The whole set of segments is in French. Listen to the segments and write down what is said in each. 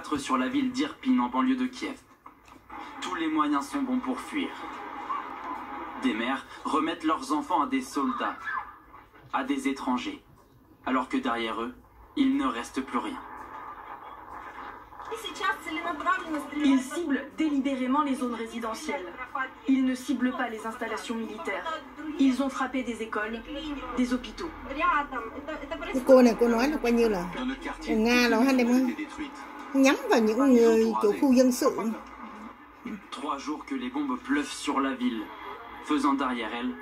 s'abattre sur la ville d'Irpin en banlieue de Kiev. Tous les moyens sont bons pour fuir. Des mères remettent leurs enfants à des soldats, à des étrangers, alors que derrière eux, il ne reste plus rien. Ils ciblent délibérément les zones résidentielles. Ils ne ciblent pas les installations militaires. Ils ont frappé des écoles, des hôpitaux. Cô này cô nói là coi như là Nga nó hay nhắm vào những người chỗ khu dân sự. 3 jours que les bombes pleuvent sur la ville, faisant derrière elles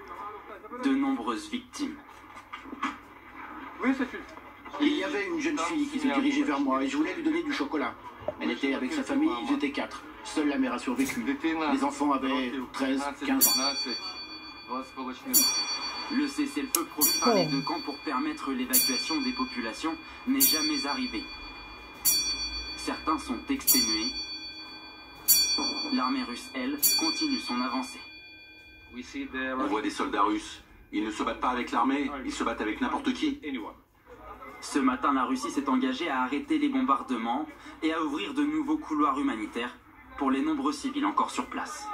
de nombreuses victimes. Il y avait une jeune fille qui se dirigeait vers moi et je voulais lui donner du chocolat. Elle était avec sa famille, ils étaient 4. Seule la mère a survécu. Les enfants avaient 13, 15 ans. Le cessez-le-feu promis par les deux camps pour permettre l'évacuation des populations n'est jamais arrivé. Certains sont exténués. L'armée russe, elle, continue son avancée. On voit des soldats russes. Ils ne se battent pas avec l'armée, ils se battent avec n'importe qui. Ce matin, la Russie s'est engagée à arrêter les bombardements et à ouvrir de nouveaux couloirs humanitaires pour les nombreux civils encore sur place.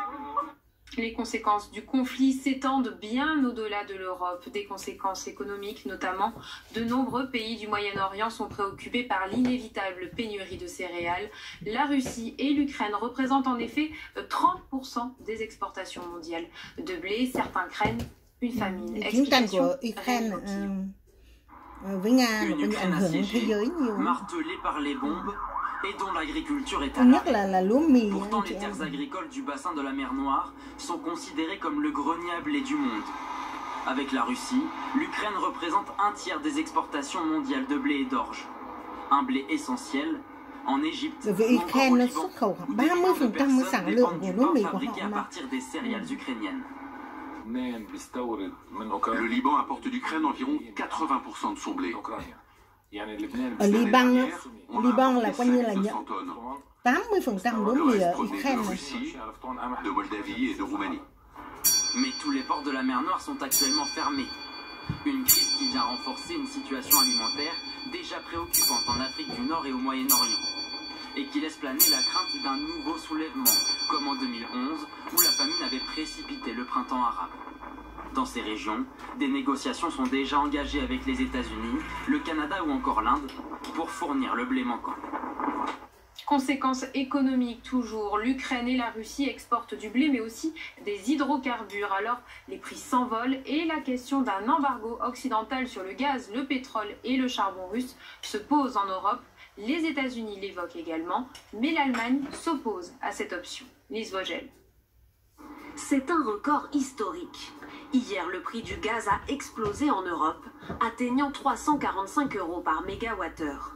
Les conséquences du conflit s'étendent bien au-delà de l'Europe, des conséquences économiques notamment. De nombreux pays du Moyen-Orient sont préoccupés par l'inévitable pénurie de céréales. La Russie et l'Ukraine représentent en effet 30% des exportations mondiales de blé. Certains craignent une famine. Explication Une Ukraine assiégée, martelée par les bombes et dont l'agriculture est à l'arrêt. Pourtant, les terres agricoles du bassin de la mer Noire sont considérées comme le grenier à blé du monde. Avec la Russie, l'Ukraine représente 1/3 des exportations mondiales de blé et d'orge. Un blé essentiel en Égypte, ou encore au Liban, où des millions de personnes dépendent du pain fabriqué à partir des céréales ukrainiennes. Le Liban apporte d'Ukraine environ 80% de son blé. Ở Liban là coi như là 80% lúa mì ở Ukraine. De Russie, de Moldavie et de Roumanie. Mais tous les ports de la mer Noire sont actuellement fermés. Une crise qui vient renforcer une situation alimentaire déjà préoccupante en Afrique du Nord et au Moyen-Orient. Et qui laisse planer la crainte d'un nouveau soulèvement, comme en 2011, où la famine avait précipité le printemps arabe. Dans ces régions, des négociations sont déjà engagées avec les États-Unis, le Canada ou encore l'Inde pour fournir le blé manquant. Conséquences économiques toujours, l'Ukraine et la Russie exportent du blé mais aussi des hydrocarbures. Alors les prix s'envolent et la question d'un embargo occidental sur le gaz, le pétrole et le charbon russe se pose en Europe. Les États-Unis l'évoquent également, mais l'Allemagne s'oppose à cette option. Lise Vogel. C'est un record historique. Hier, le prix du gaz a explosé en Europe, atteignant 345 € par mégawattheure.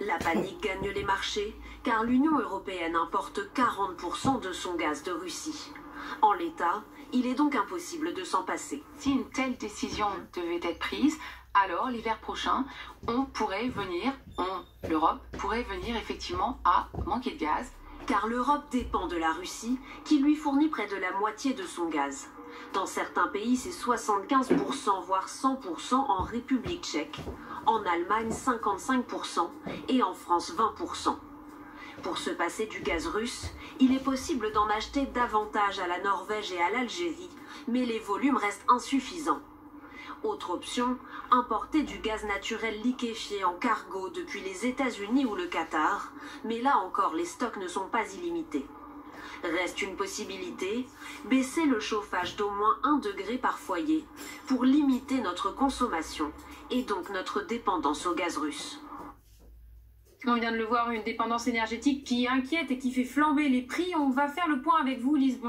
La panique gagne les marchés, car l'Union européenne importe 40% de son gaz de Russie. En l'état, il est donc impossible de s'en passer. Si une telle décision devait être prise, alors l'hiver prochain, l'Europe pourrait venir effectivement à manquer de gaz. Car l'Europe dépend de la Russie, qui lui fournit près de la moitié de son gaz. Dans certains pays, c'est 75%, voire 100% en République tchèque. En Allemagne, 55% et en France, 20%. Pour se passer du gaz russe, il est possible d'en acheter davantage à la Norvège et à l'Algérie, mais les volumes restent insuffisants. Autre option, importer du gaz naturel liquéfié en cargo depuis les États-Unis ou le Qatar, mais là encore les stocks ne sont pas illimités. Reste une possibilité, baisser le chauffage d'au moins 1 degré par foyer pour limiter notre consommation et donc notre dépendance au gaz russe. On vient de le voir, une dépendance énergétique qui inquiète et qui fait flamber les prix. On va faire le point avec vous, Lise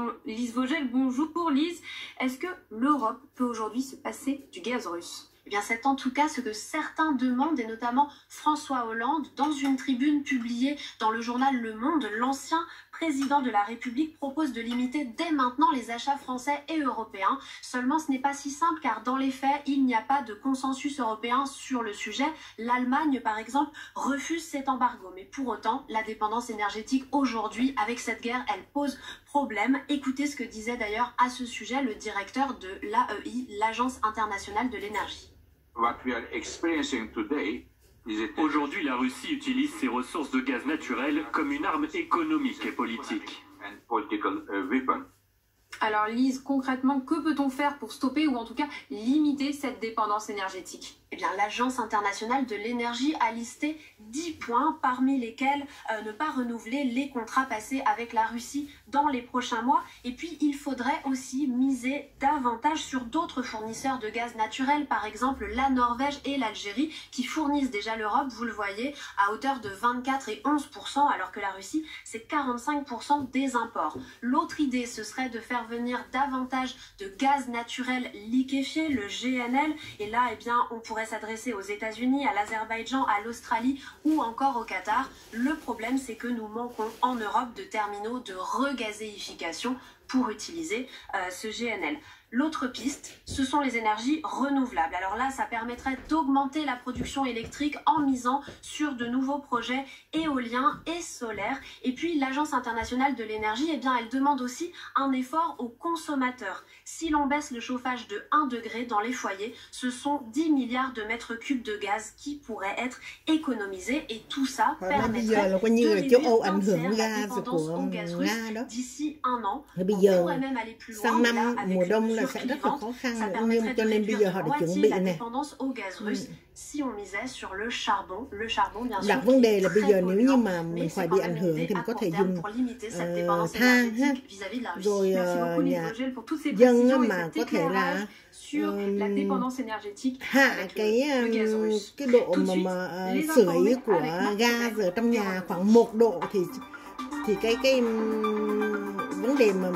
Vogel. Bonjour Lise. Est-ce que l'Europe peut aujourd'hui se passer du gaz russe ? Eh bien, c'est en tout cas ce que certains demandent, et notamment François Hollande. Dans une tribune publiée dans le journal Le Monde, l'ancien président de la République propose de limiter dès maintenant les achats français et européens. Seulement, ce n'est pas si simple, car dans les faits, il n'y a pas de consensus européen sur le sujet. L'Allemagne, par exemple, refuse cet embargo. Mais pour autant, la dépendance énergétique aujourd'hui, avec cette guerre, elle pose problème. Écoutez ce que disait d'ailleurs à ce sujet le directeur de l'AEI, l'Agence internationale de l'énergie. What we are experiencing today Aujourd'hui, la Russie utilise ses ressources de gaz naturel comme une arme économique et politique. Alors Lise, concrètement, que peut-on faire pour stopper ou en tout cas limiter cette dépendance énergétique? Eh bien, l'Agence internationale de l'énergie a listé 10 points, parmi lesquels ne pas renouveler les contrats passés avec la Russie dans les prochains mois. Et puis, il faudrait aussi miser davantage sur d'autres fournisseurs de gaz naturel, par exemple la Norvège et l'Algérie, qui fournissent déjà l'Europe, vous le voyez, à hauteur de 24 et 11%, alors que la Russie, c'est 45% des imports. L'autre idée, ce serait de faire venir davantage de gaz naturel liquéfié, le GNL, et là, eh bien, on pourrait s'adresser aux États-Unis, à l'Azerbaïdjan, à l'Australie ou encore au Qatar. Le problème, c'est que nous manquons en Europe de terminaux de regazéification pour utiliser ce GNL. L'autre piste, ce sont les énergies renouvelables. Alors là, ça permettrait d'augmenter la production électrique en misant sur de nouveaux projets éoliens et solaires. Et puis, l'Agence internationale de l'énergie, eh bien, elle demande aussi un effort aux consommateurs. Si l'on baisse le chauffage de 1 degré dans les foyers, ce sont 10 milliards de mètres cubes de gaz qui pourraient être économisés. Et tout ça permettrait de réduire entière la dépendance au gaz russe d'ici 1 an. On pourrait même aller plus loin, là, avec le sẽ rất là khó khăn nữa, nhưng cho nên bây giờ họ đã chuẩn bị này. Si on misait sur le charbon bien sûr. Đặt vấn đề là bây giờ nếu như mà mình phải bị ảnh hưởng thì mình có thể dùng than ha, rồi nhà dân mà có thể là hạ cái độ mà sưởi của gas ở trong nhà khoảng 1 độ thì cái vấn đề mà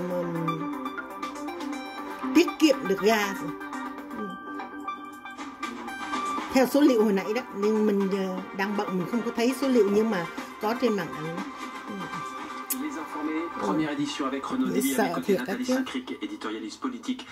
tiết kiệm được gas. Theo số liệu hồi nãy đó, nhưng mình đang bận mình không có thấy số liệu nhưng mà có trên màn ảnh. Les Informés, première édition avec Renaud Déby, avec Nathalie Saint-Cric, éditorialiste politique.